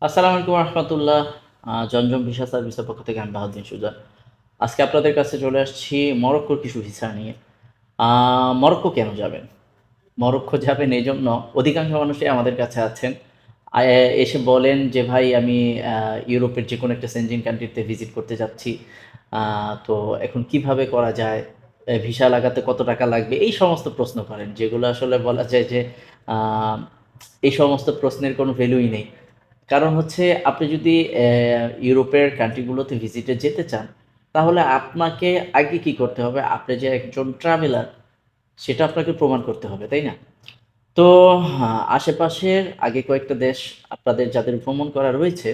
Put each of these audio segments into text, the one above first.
আসসালামু আলাইকুম রহমতুল্লাহ। জমজম ভিসা সার্ভিসের পক্ষ থেকে আমি বাহাউদ্দিন সুজন। আজকে আপনাদের কাছে চলে আসছি মরক্কোর কিছু ভিসা নিয়ে। মরক্কো কেন যাবেন? মরক্কো যাবেন এই জন্য, অধিকাংশ মানুষই আমাদের কাছে আছেন, এসে বলেন যে ভাই আমি ইউরোপের যে কোনো একটা সেনজেন কান্ট্রিতে ভিজিট করতে যাচ্ছি। তো এখন কিভাবে করা যায়, ভিসা লাগাতে কত টাকা লাগবে, এই সমস্ত প্রশ্ন করেন, যেগুলো আসলে বলা যায় যে আহ, এই সমস্ত প্রশ্নের কোনো ভ্যালুই নেই। কারণ হচ্ছে আপনি যদি ইউরোপের কান্ট্রিগুলোতে ভিজিটে যেতে চান, তাহলে আপনাকে আগে কি করতে হবে? আপনি যে একজন ট্রাভেলার, সেটা আপনাকে প্রমাণ করতে হবে, তাই না? তো আশেপাশের আগে কয়েকটা দেশ আপনাদের যাদের ভ্রমণ করা রয়েছে,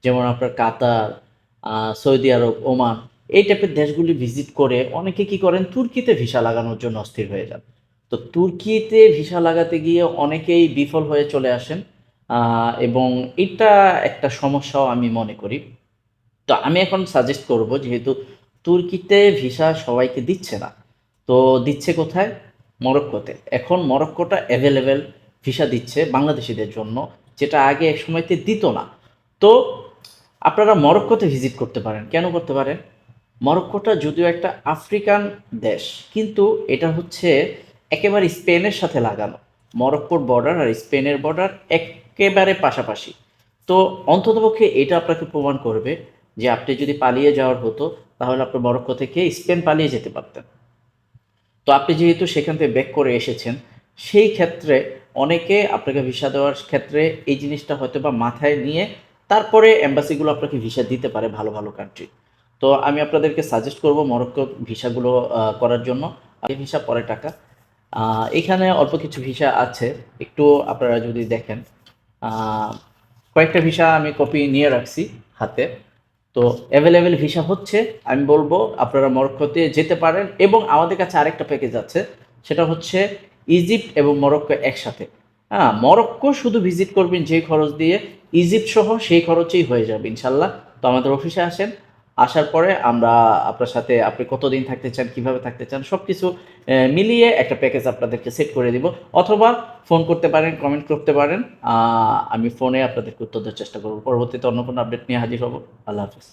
যেমন আপনার কাতার, সৌদি আরব, ওমান, এই টাইপের দেশগুলি ভিজিট করে অনেকে কি করেন, তুর্কিতে ভিসা লাগানোর জন্য অস্থির হয়ে যান। তো তুর্কিতে ভিসা লাগাতে গিয়ে অনেকেই বিফল হয়ে চলে আসেন, এবং এটা একটা সমস্যাও আমি মনে করি। তো আমি এখন সাজেস্ট করব, যেহেতু তুর্কিতে ভিসা সবাইকে দিচ্ছে না, তো দিচ্ছে কোথায়? মরক্কোতে। এখন মরক্কোটা অ্যাভেলেবেল ভিসা দিচ্ছে বাংলাদেশিদের জন্য, যেটা আগে এক সময়তে দিত না। তো আপনারা মরক্কোতে ভিজিট করতে পারেন। কেন করতে পারেন? মরক্কোটা যদিও একটা আফ্রিকান দেশ, কিন্তু এটা হচ্ছে একেবারে স্পেনের সাথে লাগানো। মরক্কোর বর্ডার আর স্পেনের বর্ডার একেবারে পাশাপাশি। তো অন্ততপক্ষে এটা আপনাকে প্রমাণ করবে যে আপনি যদি পালিয়ে যাওয়ার হতো, তাহলে আপনি মরক্কো থেকে স্পেন পালিয়ে যেতে পারতেন। তো আপনি যেহেতু সেখান থেকে ব্যাক করে এসেছেন, সেই ক্ষেত্রে অনেকে আপনাকে ভিসা দেওয়ার ক্ষেত্রে এই জিনিসটা হয়তো বা মাথায় নিয়ে তারপরে এম্বাসিগুলো আপনাকে ভিসা দিতে পারে ভালো ভালো কান্ট্রি। তো আমি আপনাদেরকে সাজেস্ট করব মরক্কো ভিসাগুলো করার জন্য। আগে ভিসা পরে টাকা। এখানে অল্প কিছু ভিসা আছে, একটু আপনারা যদি দেখেন। আহ, কয়েকটা ভিসা আমি কপি নিয়ে রাখছি হাতে। তো অ্যাভেলেবেল ভিসা হচ্ছে, আমি বলবো আপনারা মরক্কোতে যেতে পারেন। এবং আমাদের কাছে আরেকটা প্যাকেজ আছে, সেটা হচ্ছে ইজিপ্ট এবং মরক্কো একসাথে। হ্যাঁ, মরক্কো শুধু ভিজিট করবেন যে খরচ দিয়ে, ইজিপ্ট সহ সেই খরচেই হয়ে যাবে ইনশাল্লাহ। তো আমাদের অফিসে আসেন, আসার পরে আমরা আপনার সাথে, আপনি কতদিন থাকতে চান, কিভাবে থাকতে চান, সব কিছু মিলিয়ে একটা প্যাকেজ আপনাদেরকে সেট করে দিব। অথবা ফোন করতে পারেন, কমেন্ট করতে পারেন। আমি ফোনে আপনাদেরকে উত্তর দেওয়ার চেষ্টা করবো। পরবর্তীতে অন্য কোনো আপডেট নিয়ে হাজির হব। আল্লাহ হাফিজ।